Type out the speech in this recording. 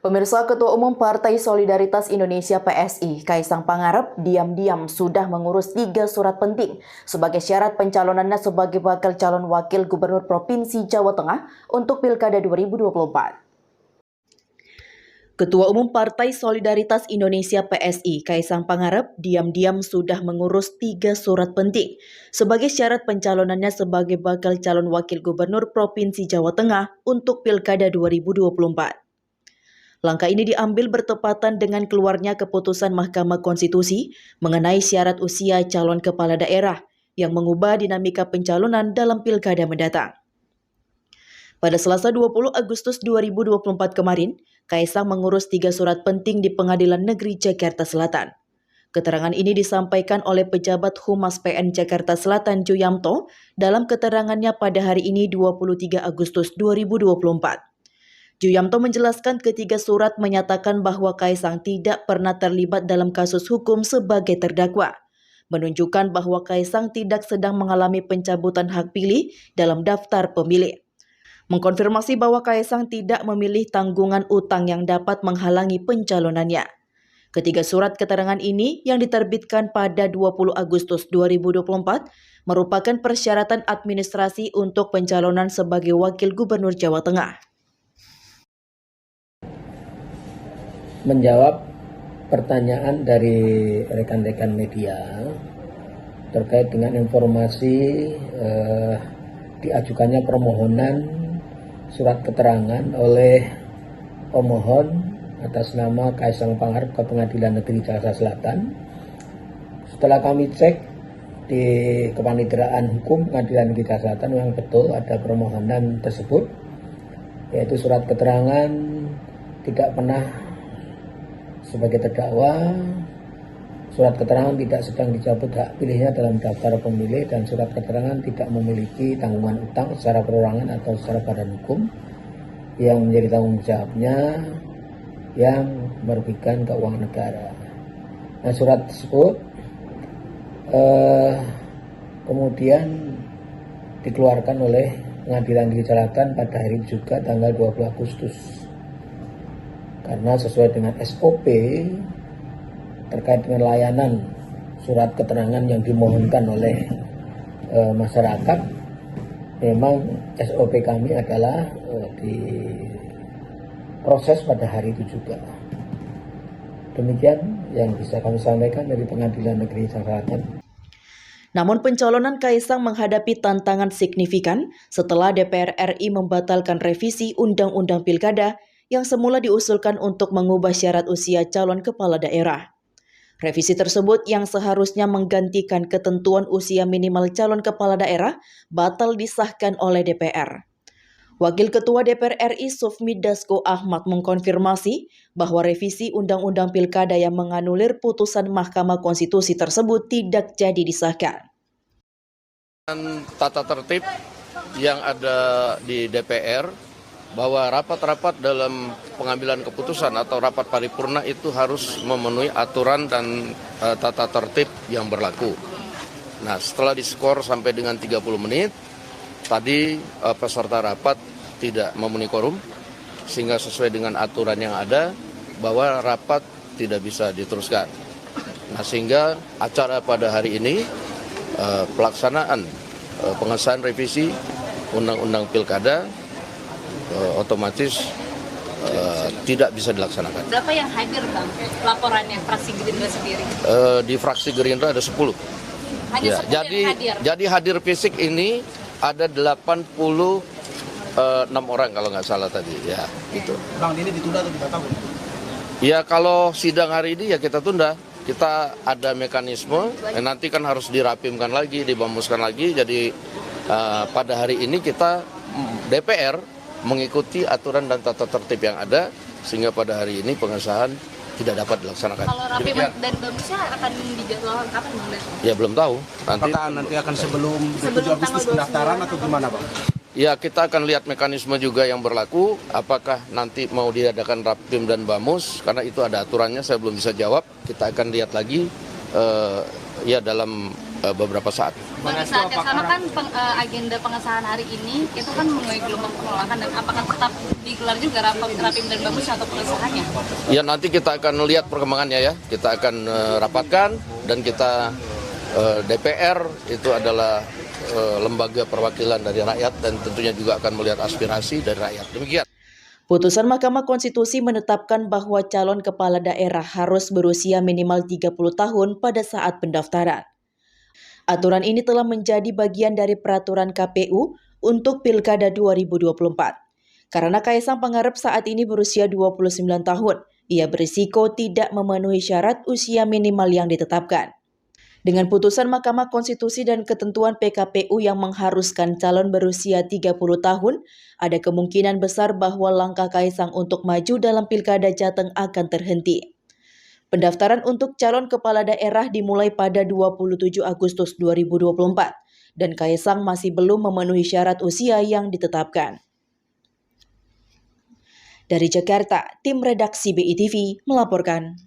Pemirsa, Ketua Umum Partai Solidaritas Indonesia PSI, Kaisang Pangarep, diam-diam sudah mengurus 3 surat penting sebagai syarat pencalonannya sebagai bakal calon wakil gubernur Provinsi Jawa Tengah untuk Pilkada 2024. Ketua Umum Partai Solidaritas Indonesia PSI, Kaisang Pangarep, diam-diam sudah mengurus 3 surat penting sebagai syarat pencalonannya sebagai bakal calon wakil gubernur Provinsi Jawa Tengah untuk Pilkada 2024. Langkah ini diambil bertepatan dengan keluarnya keputusan Mahkamah Konstitusi mengenai syarat usia calon kepala daerah yang mengubah dinamika pencalonan dalam pilkada mendatang. Pada Selasa 20 Agustus 2024 kemarin, Kaisang mengurus 3 surat penting di Pengadilan Negeri Jakarta Selatan. Keterangan ini disampaikan oleh pejabat Humas PN Jakarta Selatan Juyamto dalam keterangannya pada hari ini 23 Agustus 2024. Juyamto menjelaskan ketiga surat menyatakan bahwa Kaisang tidak pernah terlibat dalam kasus hukum sebagai terdakwa, menunjukkan bahwa Kaisang tidak sedang mengalami pencabutan hak pilih dalam daftar pemilih. Mengkonfirmasi bahwa Kaisang tidak memilih tanggungan utang yang dapat menghalangi pencalonannya. Ketiga surat keterangan ini yang diterbitkan pada 20 Agustus 2024 merupakan persyaratan administrasi untuk pencalonan sebagai wakil gubernur Jawa Tengah. Menjawab pertanyaan dari rekan-rekan media terkait dengan informasi diajukannya permohonan surat keterangan oleh pemohon atas nama Kaisang Pangarep ke Pengadilan Negeri Jakarta Selatan. Setelah kami cek di Kepaniteraan Hukum Pengadilan Negeri Jakarta Selatan, memang betul ada permohonan tersebut, yaitu surat keterangan tidak pernah sebagai terdakwa, surat keterangan tidak sedang dicabut hak pilihnya dalam daftar pemilih, dan surat keterangan tidak memiliki tanggungan utang secara perorangan atau secara badan hukum yang menjadi tanggung jawabnya yang merugikan keuangan negara. Nah, surat tersebut kemudian dikeluarkan oleh Pengadilan Negeri Jakarta Selatan pada hari juga tanggal 20 Agustus. Karena sesuai dengan SOP terkait dengan layanan surat keterangan yang dimohonkan oleh masyarakat, memang SOP kami adalah diproses pada hari itu juga. Demikian yang bisa kami sampaikan dari Pengadilan Negeri Jakarta Selatan. Namun pencalonan Kaisang menghadapi tantangan signifikan setelah DPR RI membatalkan revisi Undang-Undang Pilkada yang semula diusulkan untuk mengubah syarat usia calon kepala daerah. Revisi tersebut yang seharusnya menggantikan ketentuan usia minimal calon kepala daerah batal disahkan oleh DPR. Wakil Ketua DPR RI Sufmi Dasko Ahmad mengkonfirmasi bahwa revisi Undang-Undang Pilkada yang menganulir putusan Mahkamah Konstitusi tersebut tidak jadi disahkan. Tata tertib yang ada di DPR bahwa rapat-rapat dalam pengambilan keputusan atau rapat paripurna itu harus memenuhi aturan dan tata tertib yang berlaku. Nah, setelah diskor sampai dengan 30 menit, tadi peserta rapat tidak memenuhi quorum, sehingga sesuai dengan aturan yang ada bahwa rapat tidak bisa diteruskan. Nah, sehingga acara pada hari ini pelaksanaan pengesahan revisi Undang-Undang Pilkada otomatis tidak bisa dilaksanakan. Berapa yang hadir, Bang, laporannya fraksi Gerindra sendiri? Di fraksi Gerindra ada 10. Hanya 10 jadi, yang hadir? Jadi hadir fisik ini ada 86 orang kalau nggak salah tadi. Ya, gitu. Bang, ini ditunda atau dibatalkan? Ya, kalau sidang hari ini ya kita tunda. Kita ada mekanisme, nanti kan harus dirapimkan lagi, dibamuskan lagi. Jadi pada hari ini kita DPR mengikuti aturan dan tata tertib yang ada, sehingga pada hari ini pengesahan tidak dapat dilaksanakan. Kalau rapim dan bamusnya akan dijadwalkan kapan, Bang? Ya belum tahu. Apakah nanti akan sebelum 7 Agustus pendaftaran atau gimana, Bang? Ya, kita akan lihat mekanisme juga yang berlaku, apakah nanti mau diadakan rapim dan bamus, karena itu ada aturannya, saya belum bisa jawab. Kita akan lihat lagi ya dalam beberapa saat. Pada saat yang sama kan agenda pengesahan hari ini itu kan mulai gelombang penolakan, dan apakah tetap digelar juga Rapim dan Bamus atau pengesahannya? Ya nanti kita akan lihat perkembangannya ya. Kita akan rapatkan dan kita DPR itu adalah lembaga perwakilan dari rakyat dan tentunya juga akan melihat aspirasi dari rakyat. Demikian. Putusan Mahkamah Konstitusi menetapkan bahwa calon kepala daerah harus berusia minimal 30 tahun pada saat pendaftaran. Aturan ini telah menjadi bagian dari peraturan KPU untuk Pilkada 2024. Karena Kaisang Pangarep saat ini berusia 29 tahun, ia berisiko tidak memenuhi syarat usia minimal yang ditetapkan. Dengan putusan Mahkamah Konstitusi dan ketentuan PKPU yang mengharuskan calon berusia 30 tahun, ada kemungkinan besar bahwa langkah Kaisang untuk maju dalam Pilkada Jateng akan terhenti. Pendaftaran untuk calon kepala daerah dimulai pada 27 Agustus 2024 dan Kaisang masih belum memenuhi syarat usia yang ditetapkan. Dari Jakarta, tim redaksi BITV melaporkan.